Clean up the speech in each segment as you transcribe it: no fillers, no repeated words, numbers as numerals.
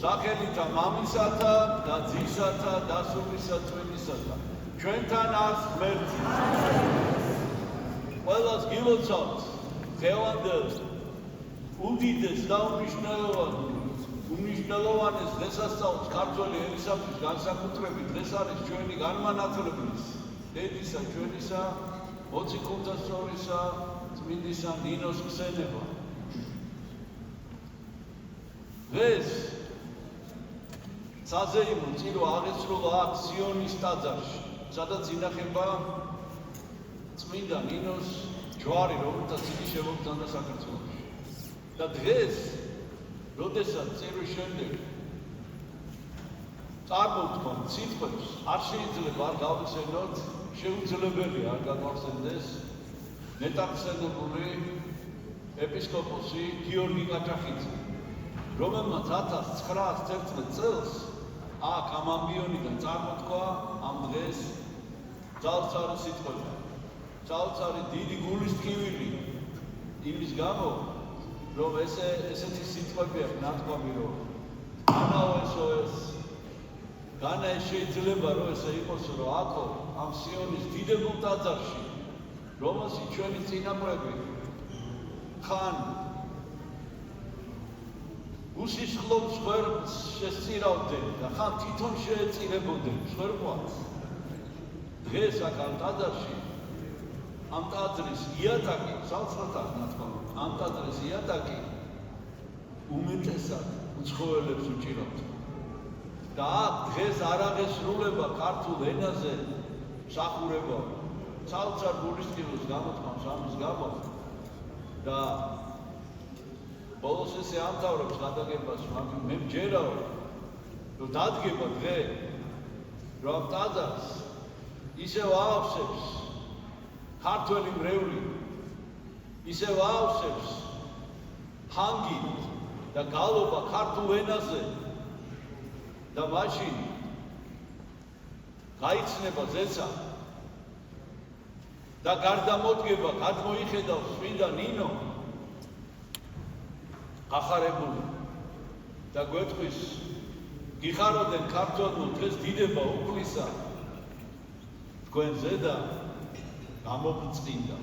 სახელითა მამისათა და ძისათა და სულისა წმინდისათა. ჩვენთან არს ღმერთი. ყველას გილოცავთ დღევანდელ უდიდეს და უმნიშვნელოვანეს დღესასწაულს ქართველი ერისათვის განსაკუთრებით დღეს არის ჩვენი განმანათლებლის დედისა ჩვენისა მოციქულთასწორისა წმინდისა ნინოს ხსენება. დღეს საზეიმო წირო აღესრულა აქ სიონის ტაძარში, სადაც ინახება წმინდა ნინოს ჯვარი, რომელთაც იგი შემოგზავნა საქართველოში. და დღეს, როდესაც წერვის შემდეგ წარმოვთქვამ სიტყვებს, არ შეიძლება არ გავიხსენოთ, შეუძლებელია არ გაგვახსენდეს მეტახსენებული ეპისკოპოსი გიორგი კაჭახიძე, რომელმაც 1911 წელს აქ ამ ამბიონიდან წარმოთქვა ამ დღეს ძალწარი სიტყვები. ძალწარი დიდი გულის ტკივილი იმის გამო, რომ ესეთი სიტყვები აქვს ნათქვამი, რომ განა ეს შეიძლება რომ ესე იყოს, რომ აქო ამ სიონის დიდებულ ტაძარში, რომელსაც ჩვენი წინაპრები ხან უსისხლობს ხვერპს შესწირავდნენ და ხან თვითონ შეეწირებოდნენ ხვერპს. დღეს აქ ამ ტაძარში ამ ტაძრის იატაკი, სალცხათად ნათქვამი, ამ ტაძრის იატაკი უმეტესად უცხოელებს უჭირავთ. და აქ დღეს არ აღესრულება ქართულ ენაზე მსახურება ცალცარ გულისწყროს გამოთქვამს ამის გამო და ბოლოს ესე ამთავრებს გადაგებას, მაგრამ მე მჯერავ, რომ დადგება დღე, რომ ამ ტაძარს ისევ აავსებს ქართველი მრევლი, ისევ აავსებს ჰანგი და გალობა ქართულ ენაზე და მაშინ გაიცნება ზეცა და გარდამოდგება გადმოიხედავს წმინდა ნინო გახარებული და გვეტყვის გიხაროდნენ ქართველო დღეს დიდება უფლისა თქვენზე და გამოგწინდა.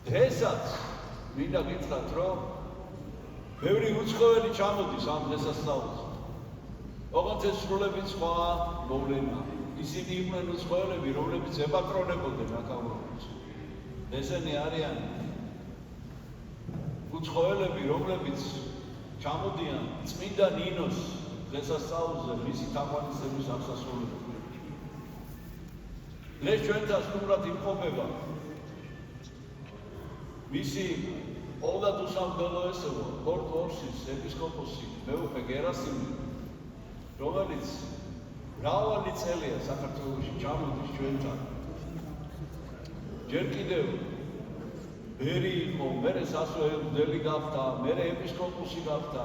დღესაც მინდა გითხრათ, რომ ბევრი უცხოელი ჩამოდის ამ დღესასწაულზე. ოღონდ ეს სრულებით სხვა მოვლენა. ისინი იყვნენ უცხოელები, რომლებიც ებატრონებოდნენ აქაურობას. ესენი არიან უცხოელები, რომლებიც ჩამოდიან წმინდა ნინოს დღესასწაულზე მისი თაყვანისცემის აღსასრულებლად. დღეს ჩვენთან სტუმრად იმყოფება მისი ყოვლად უსამგდელო ესევა პორტ-ორსის ეპისკოპოსი მეუფე გერასიმი, რომელიც მრავალი წელია საქართველოში ჩამოდის ჩვენთან. ჯერ კიდევ ბერი იყო, მერე სასწავლებელი გახდა, მერე ეპისკოპოსი გახდა.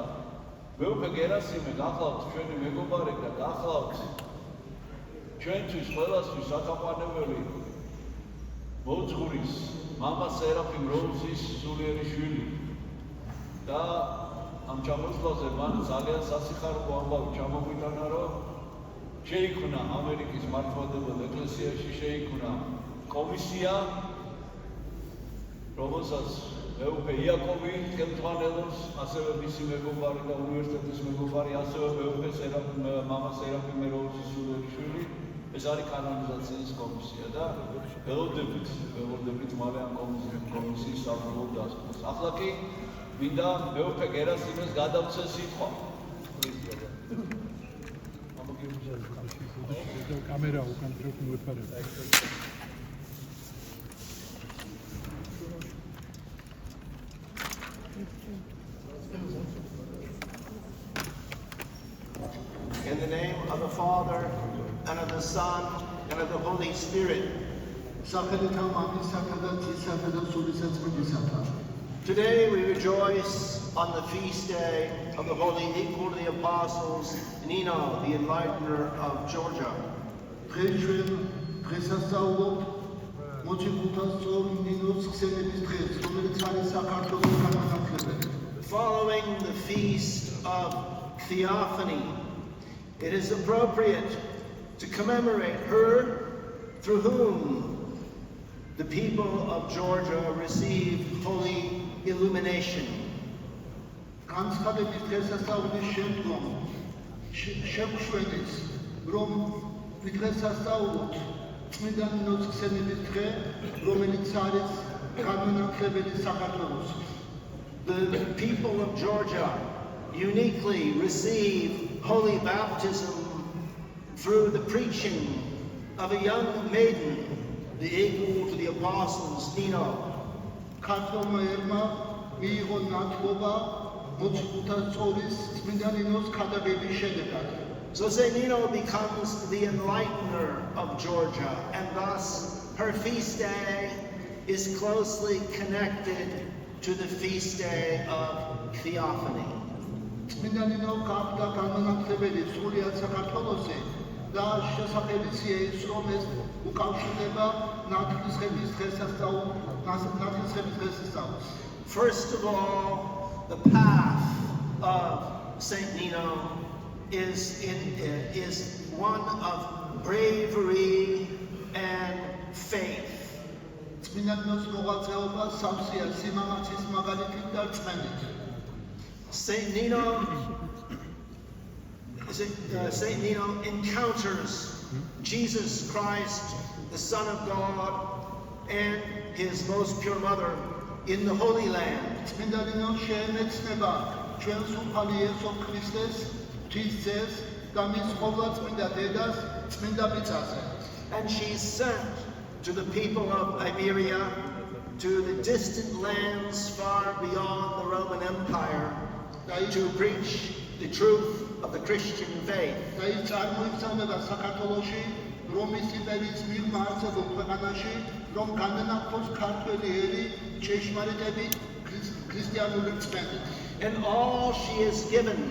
მეუფე გერასიმე გახლავთ ჩვენი მეგობარი და გახლავთ ჩვენთვის ყველასთვის სათაყვანებელი მოძღვრის მამა სერაფიმ როუზის სულიერი შვილი და ამ ჩამოსვლაზე მან ძალიან სასიხარულო ამბავი ჩამოგვიტანა, რომ შეიქმნა ამერიკის მართლმადიდებელ ეკლესიაში შეიქმნა კომისია, რომელსაც მეუფე იაკობი თემთვანელობს, ასევე მისი მეგობარი და უნივერსიტეტის მეგობარი, ასევე მეუფე მამა სერაფიმ როუზის სულიერი შვილი. ეს არის კანონიზაციის კომისია და ველოდებით მალე ამ კომისიის საბრძოლო დასკვნას. ახლა კი მინდა მეუფე გერასიმეს გადავცე სიტყვა. კამერა უკან დროებით მოეფარება. In the name of the Father, and of the Son, and of the Holy Spirit. Today we rejoice on the feast day of the Holy Equal of the Apostles, Nino, the Enlightener of Georgia. Following the feast of Theophany, it is appropriate to commemorate her through whom the people of Georgia received holy illumination. განცხადების დღესასწაულის შემდგომ შევხვდით, რომ ვიდღესასწაულოთ წმინდა ნინოს ხსენების დღე, რომელიც არის განმანათლებელი საქართველოს. The people of Georgia uniquely receive holy baptism through the preaching of a young maiden, the equal to the apostles, Nino. ქართველმა ერმა მიიღო ნათლობა მოციქულთა სწორის წმინდა ნინოს ქადაგების შედეგად. So Saint Nino becomes the enlightener of Georgia, and thus her feast day is closely connected to the feast day of Theophany. წმინდა ნინო გახდა განმანათლებელი სრულიად საქართველოსზე და შესაძლებელია ის, რომ ეს უკავშირდება ნათლისღების დღესასწაულს. First of all, the path of Saint Nino is one of bravery and faith. წმინდა ნინოს მოღვაწეობა სავსეა სიმამაცის მაგალითით და რწმენით. Saint Nino encounters Jesus Christ, the Son of God, and His most pure Mother in the Holy Land. წმინდა ნინო შეემეცნება ჩვენ სულხანი იესო ქრისტეს, ღვთისძეს და მის ყოვლადწმინდა დედას წმინდა მიწაზე. And she's sent to the people of Iberia, to the distant lands far beyond the Roman Empire, to preach the truth of the Christian faith. და ის წარმოიქმნება საქართველოში, რომის იმპერიის მიღმა არსებულ ქვეყანაში, რომ განანახოს ქართველი ერი ჭეშმარიტებით ქრისტიანული რწმენით. And all she is given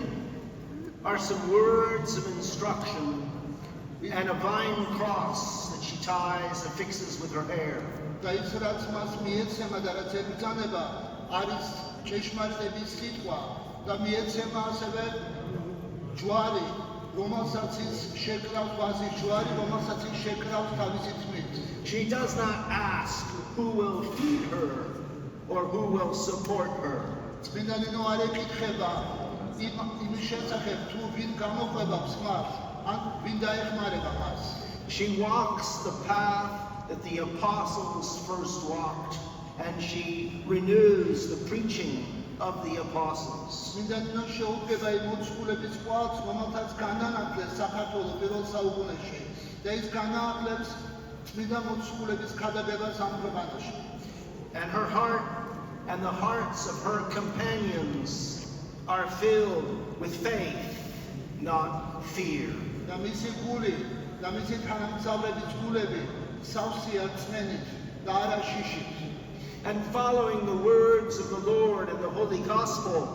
are some words of instruction and a vine cross that she ties and fixes with her hair. და ის რაც მას მიეცემა და რაც ებრძანება არის ჭეშმარიტების სიტყვა და მიეცემა ასევე ჯვარი, რომელსაც ის შეკრავს, ვაზის ჯვარი, რომელსაც ის შეკრავს თავისი თმით. She does not ask who will feed her or who will support her. წმინდა ნინო არ ეკითხება იმის შესახებ, თუ ვინ გამოყვებავს მას, ან ვინ დაეხმარება მას. She walks the path that the apostles first walked, and she renews the preaching of the apostles. წმინდა ნინო შეუდგება იმ მოციქულების ყვავს, რომელთაც განანათლეს საქართველოს პირველ საუკუნეში და ის განაახლებს წმინდა მოციქულების ქადაგებას ამ ქვეყანაში. And her heart and the hearts of her companions are filled with faith, not fear. და მისი გული და მისი თანამგზავრების გულები სავსეა რწმენით და არა შიშით. And following the words of the Lord in the Holy Gospel,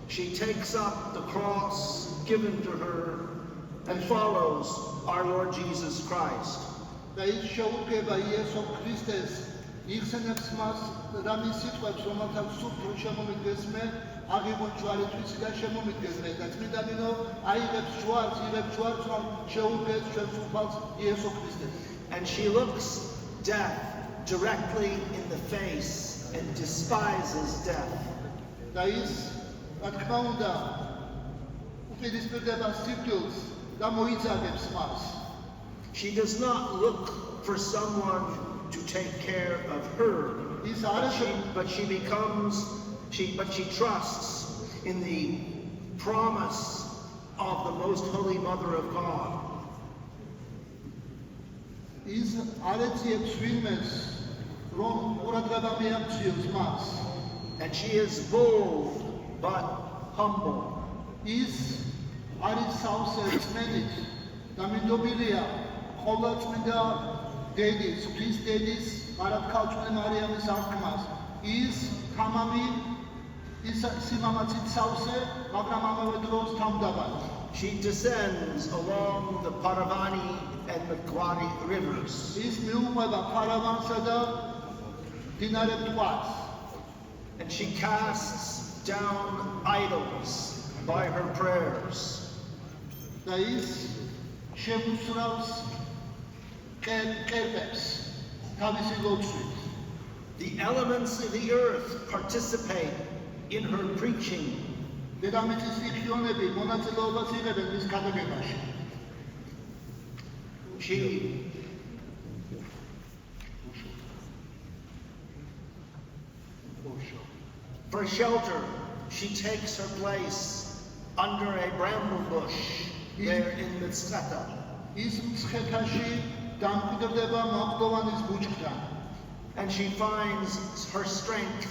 she takes up the cross given to her and follows our Lord Jesus Christ. და ის შეუდგება იესო ქრისტეს, იხსენებს მას და მის სიტყვებს, რომელთაც სულ შემომიდგეს მე, აღიღო ჯვარისთვის და შემომიდგეს მე. და წმინდა ნინო აიღებს ჯვარს, რომ შეუდგეს ჩვენ სულხანს იესო ქრისტეს. And she looks death directly in the face and despises death. და ის, რა თქმა უნდა, უპირისპირდება სიკვდილს და მოიცადებს მას. She does not look for someone to take care of her, ის არ but she trusts in the promise of the Most Holy Mother of God. ის არ ეძიებს ვინმეს, რომ ყურადღება მიაქციოს მას. And she is bold but humble. ის არის სავსე რწმენით და მინდობილია ყოვლადწმინდა დედის, ღვთის დედის, მარადქალწმინდა მარიამის აღქმას. ის თამამი, ის სიმამაცით სავსე, მაგრამ ამავე დროს თავმდაბალი. She descends along the Paravani and the Gwari rivers. ის მიუყვება ფარავანსა და მდინარე მტკვარს. And she casts down idols by her prayers. და ის შემოსრავს კერპებს თავისი ლოცვით. The elements of the earth participate in her preaching. დედამიწის რეგიონები მონაწილეობას იღებენ მის გადაგებაში. For shelter, she takes her place under a bramble bush there in Mitzrata. ის მცხეთაში დამკვიდრდება მოკლოვანის ბუჩქთან And she finds her strength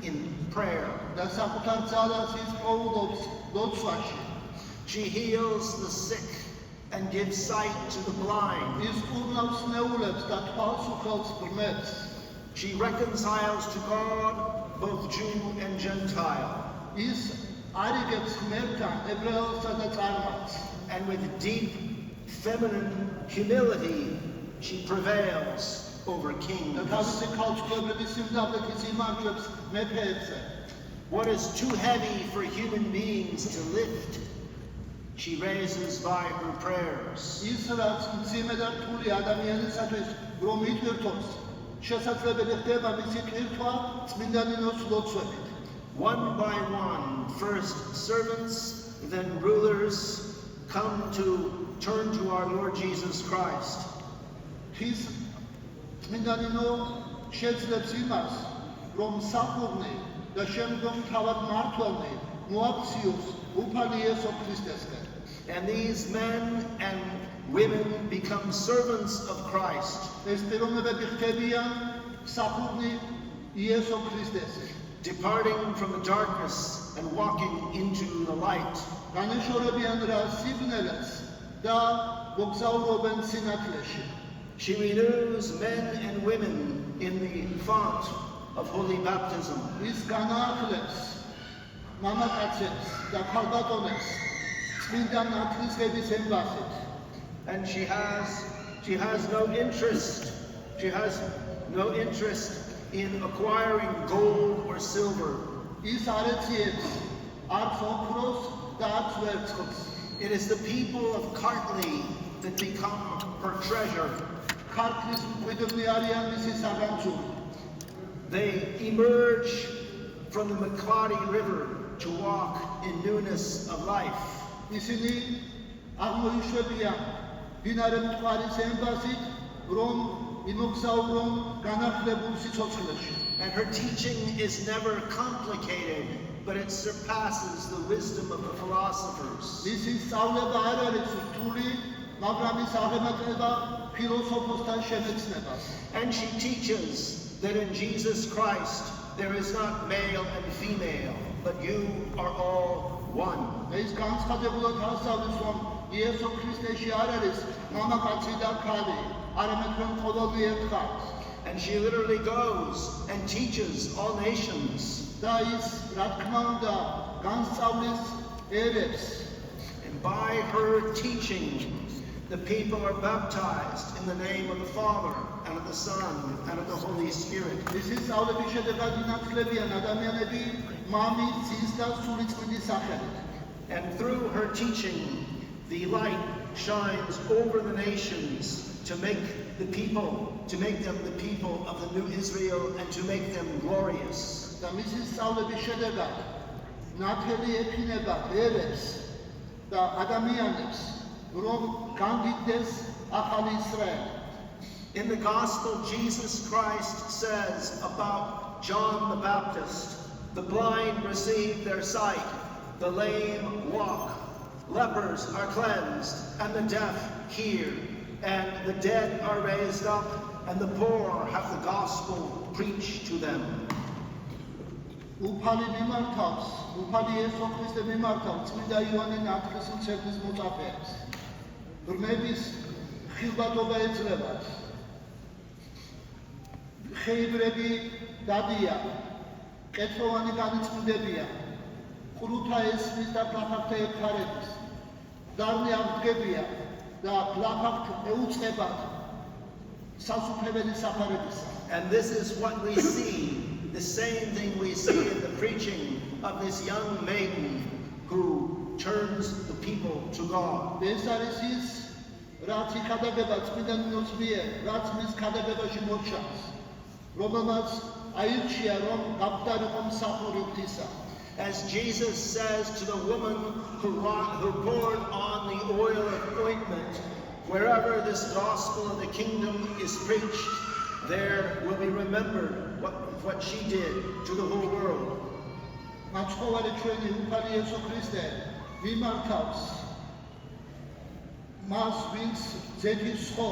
in prayer. და საკუთარ ძალას ის პოულობს ლოცვაში. She heals the sick and gives sight to the blind. ის კურნავს ნეულებს და თვალს უხელს ღმერთს. She reconciles to God both Jew and Gentile. ის არიგებს ღმერთთან ებრაელსა და წარმართს. And with deep feminine humility, she prevails over და kings. თავისი ქალწულებების სიმძლავრით ის იმარჯვებს მეფეებზე. What is too heavy for human beings to lift, she raises by her prayers. ის რაც მძიმე და რთული ადამიანისათვის რომ იტვირთოს, შესაძლებელი ხდება მისი ტვირთვა წმინდა ნინოს ლოცვებით. One by one, first servants, then rulers, come to turn to our Lord Jesus Christ. ის წმინდა ნინო შეძლებს იმას, რომ საფუძვლი და შემდგომ თავად მმართველი მოაქციოს უფალი იესო ქრისტესკენ. And these men and women become servants of Christ, ეს პიროვნებები ხდებიან საფუძვლი იესო ქრისტესკენ. departing from the darkness and walking into the light. განეშორებიან რა სიბნელეს და მოგზაურობენ სინათლეში. She renews men and women in the font of holy baptism. ის განაახლებს მამაკაცებს და ქალბატონებს წმინდა ნათლისღების ემბასით. And she has no interest in acquiring gold or silver. ის არ ეციებს არც ოქროს და არც ვერცხლს. It is the people of Kartli that become her treasure. ქართლის მკვიდრნი არიან მისი საგანძური. They emerge from the Makladi River to walk in newness of life. ისინი აღმოიშვებიან მდინარე მტკვარის ემბასით, რომ იმოგზაურონ განახლებულ სიცოცხლეში. And her teaching is never complicated, but it surpasses the wisdom of the philosophers. მისი სწავლება არ არის რთული, მაგრამ ის აღემატება ფილოსოფოსთან შემეცნებას. And she teaches that in Jesus Christ there is not male and female, but you are all one. ეს განცხადებულად ასწავლის, რომ იესო ქრისტეში არ არის მამაკაცი და ქალი, არამედ რომ ყოველდღე ერთხანს. And she literally goes and teaches all nations. და ის, რა თქმა უნდა, განსწავლის ერებს. And by her teaching, the people are baptized in the name of the Father and of the Son and of the Holy Spirit. მისი სწავლების შედეგად ინათლებიან ადამიანები მამის, ძის და სული წმინდის სახელით. And through her teaching, the light shines over the nations to make them the people of the new Israel and to make them glorious. და მისი სწავლების შედეგად ნათელი ეფინება ერებს და ადამიანებს, რომ განდიდეს ახალი ისრაელი. In the gospel, Jesus Christ says about John the Baptist, the blind receive their sight, the lame walk, lepers are cleansed, and the deaf hear, and the dead are raised up, and the poor have the gospel preached to them. უფალი მიმართავს, უფალი იესო ქრისტე მიმართავს წმინდა იოანე ნათლისმცემლის მოწაფეებს. ღრმების ხილვადობა ეძლევათ. ხეიბრები დადიან, კეთოვანი განიწმინდებიან, ყრუთა ესმის და ფლაფაკთა ეხარების, დარნი აღდგებიან და ფლაფაკთ ეუწყებათ სასუფლებელი საფარებისა. And this is what we see, the same thing we see in the preaching of this young maiden who people to God. ეს არის ის, რაც იქადაგება წმინდა ნინოს მიერ, რაც მის ქადაგებაში მოჩანს, რომელმაც აირჩია, რომ გაგვდარიყო მსახური ღვთისა. As Jesus says to the woman who poured on the oil of ointment, wherever this gospel of the kingdom is preached, there will be remembered what she did to the whole world. მაცხოვარი ჩვენი უფალი იესო ქრისტე მიმართავს მას, ვინც ძეთის ხო,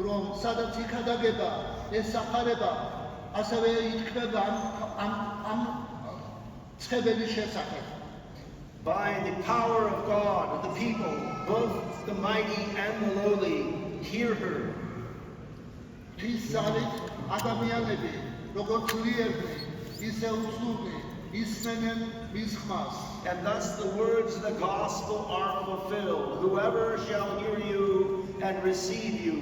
რომ სადაც იქადაგება ეს სახარება, ასევე ითქმება ამ ცხებელის შესახებ. By the power of God, the people, both the mighty and the lowly, hear her. ღვთის ძალით ადამიანები, როგორც ძლიერნი, ისე უძლურნი, ისმენენ მის ხმას. And thus the words of the gospel are fulfilled. Whoever shall hear you and receive you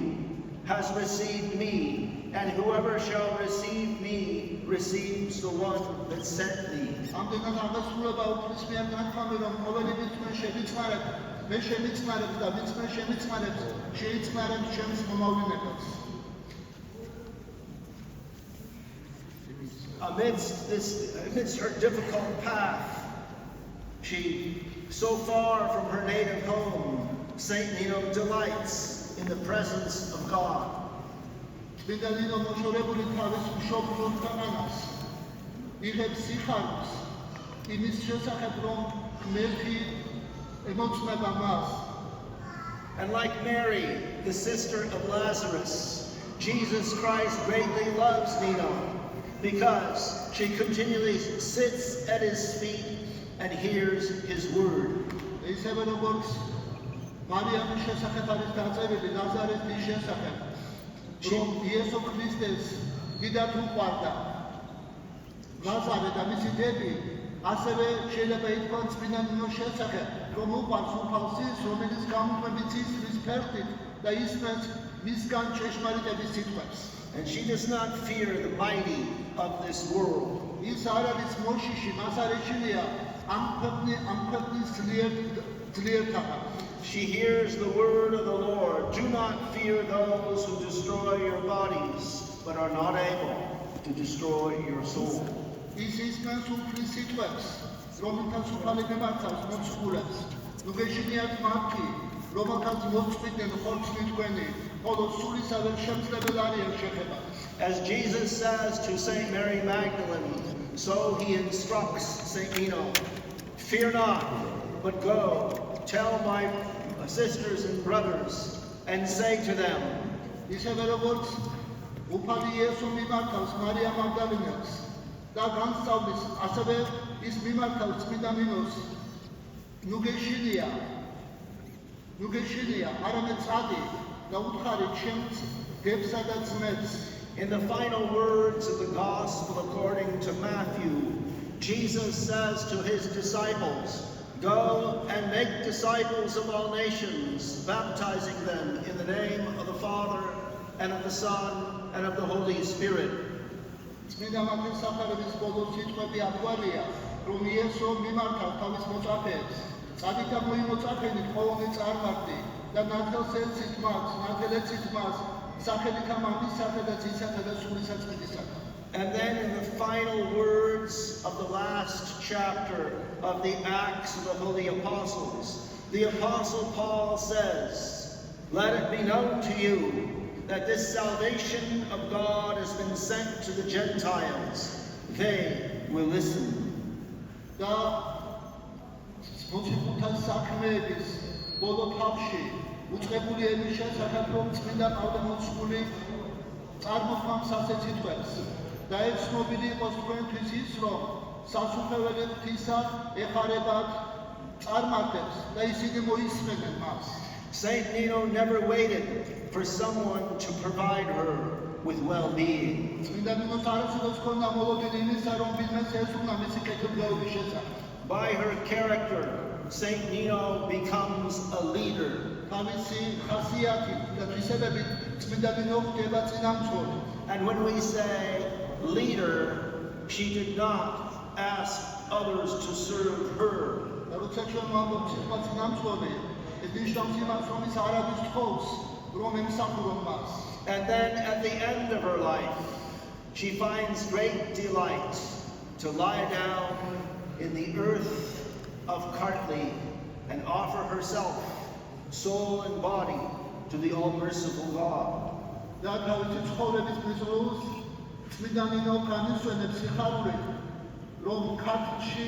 has received me, and whoever shall receive me receives the one that sent me. ამდენად აღესრულება უფლის მიერ ნათქვამი, რომ ყოველი ვინც მე შემიწყარებ, მე შემიწყარებ და ვინც მე შემიწყარებს, შეიწყარებს ჩემს მომავლინებას. Amidst her difficult path, she, so far from her native home, Saint Nino delights in the presence of God. წმინდა ნინო მოშორებული თავის მშობლიურ ქვეყანას იღებს სიხარულს იმის შესახებ, რომ ღმერთი ემოწმება მას. And like Mary, the sister of Lazarus, Jesus Christ greatly loves Nino because she continually sits at his feet and hears his word. ისევე როგორც მარიამის შესახებ არის დაწერილი ნაზარეთის შესახებ, რომ იესო ქრისტეს დიდად უყვარდა ლაზარე და მისი დედი, ასევე შეიძლება ითქვას წმინდა ნინოს შესახებ, რომ უყვარს უფალს ის, რომელიც გამოყვებით ისთვის ფერხით და ისმენს მისგან ჭეშმარიტების სიტყვებს. And she does not fear the mighty of this world. ის არ არის მოშიში, მას არ ეშინია ამ ქვეყნის ძლიერთაგან. She hears the word of the Lord. Do not fear those who destroy your bodies, but are not able to destroy your soul. ის ისმენს უფლის სიტყვებს, რომელთაც უფალი მიმართავს მოწყულებს. ნუ გეშინიათ მათი, რომელთაც მოწყვიტენ ხორცლი თქვენი, ხოლო სულისავე შემძლებელ არიან შეხება. As Jesus says to Saint Mary Magdalene, so he instructs Saint Nino, fear not, but go, tell my sisters and brothers, and say to them, ისევე როგორც უფალი იესო მიმართავს მარიამ მაგდალინას და განსწავლის, ასევე ის მიმართავს წმინდა ნინოს, ნუ გეშინია, არამედ წადი და უთხარი ჩემს დებსა და ძმებს. In the final words of the gospel according to Matthew, Jesus says to his disciples, go and make disciples of all nations, baptizing them in the name of the Father and of the Son and of the Holy Spirit. წმინდა მათეს სახარების ბოლო სიტყვები ამგვარია, რომ იესო მიმართავ თავის მოწაფეებს, წადი და მოიმოწაფენით ყოველდღე წარმართი და ნათელს ეცით მას, სახელითა მამისათა და ძისათა და სულისა წმინდისათა. And then in the final words of the last chapter of the Acts of the Holy Apostles, the Apostle Paul says, let it be known to you that this salvation of God has been sent to the Gentiles. They will listen. და მოციქულთა საქმეების ბოლო თავში უწყებული ენის შესახებ, რომ წმინდა პავლე წარმოთქვამს ასეთ სიტყვებს და ეს ცნობილი იყოს თქვენთვის ის, რომ სასუფეველი ღვთისა ეხარებათ წარმართებს და ისინი მოისმენენ მას. Saint Nino never waited for someone to provide her with well-being. წმინდა ნინოს არასოდეს ჰქონდა მოლოდინი იმისა, რომ ვინმეს ესუნა მისი კეთილდღეობის შესახებ. By her character, Saint Nino becomes a leader. თავისი ხასიათით და თვისებებით წმინდა ნინო ხდება წინამძღოლი. And when we say leader, she did not ask others to serve her, როცა ჩვენ ვამბობ სიტყვა წინამძღოლი, ეს ნიშნავს იმას, რომ ის არ არის თხოვს, რომ ემსახურონ მას. And then at the end of her life, she finds great delight to lie down in the earth of Kartli and offer herself, soul and body, to the all-merciful God. და თავისი ცხოვრების მიზნულს წმინდა ნინო განისვენებს სიხარულით, რომ ქართლში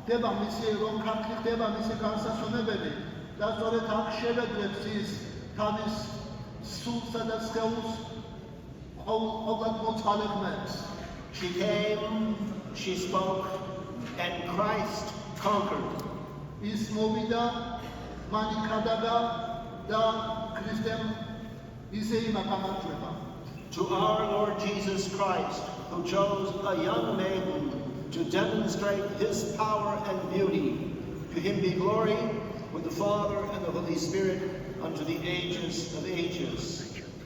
ხდება მისი განსასვენებელი და სწორედ აქ შევედრებს ის თავის სულსა და სხეულს ყოვლად მოწყალე ხმებს. She came, she spoke, and Christ conquered. ის მოვიდა, მან იქადაგა და ქრისტემ ისე იმაგამარჯვება. To our Lord Jesus Christ, who chose a young maiden to demonstrate his power and beauty, to him be glory with the Father and the Holy Spirit unto the ages of ages.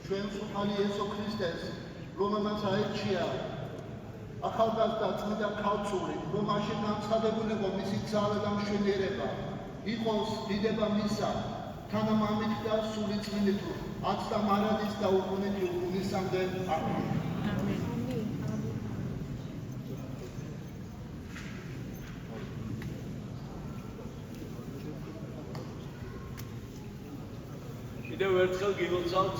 ჩვენ სულხანი იესო ქრისტეს, რომელმაც აირჩია ახალგაზრდა წმინდა ქალწული, რომ მაშინ განცხადებული იყო მისი ძალა და მშვენიერება, იყოს დიდება მისა, თანამამით და სული წმინდით, აც და მარადის და უყუნეთი უყუნისამდე. ამენ. კიდევ ერთხელ გილოცავთ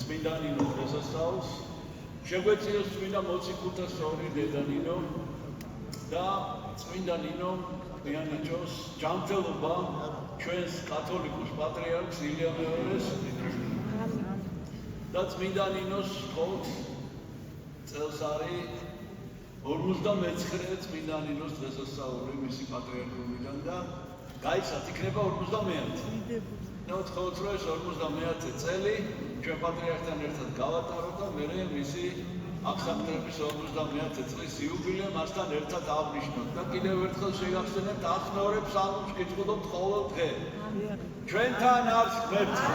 წმინდა ნინოს დღესასწაულს. შეგვეციოს წმინდა მოციქულთა სწორი დედა ნინო და წმინდა ნინო მიანიჭოს ჯანმრთელობა ჩვენს კათოლიკოს პატრიარქს ილია მეორეს და წმინდა ნინოს ყოველ წელს არის 59 წმინდა ნინოს დღესასწაული მისი პატრიარქობიდან და გაიცათ იქნება 50-ე. და ვთხოვთ, რომ ეს 50-ე წელი ჩვენ პატრიარქთან ერთად გავატაროთ და მე მისი აღსაყრების 50-ე წლის იუბილე მასთან ერთად აღნიშნოთ და კიდევ ერთხელ შეგახსენებთ ახნორებს სალომს კითხულობთ ყოველ დღე. ჩვენთან არის ღმერთი.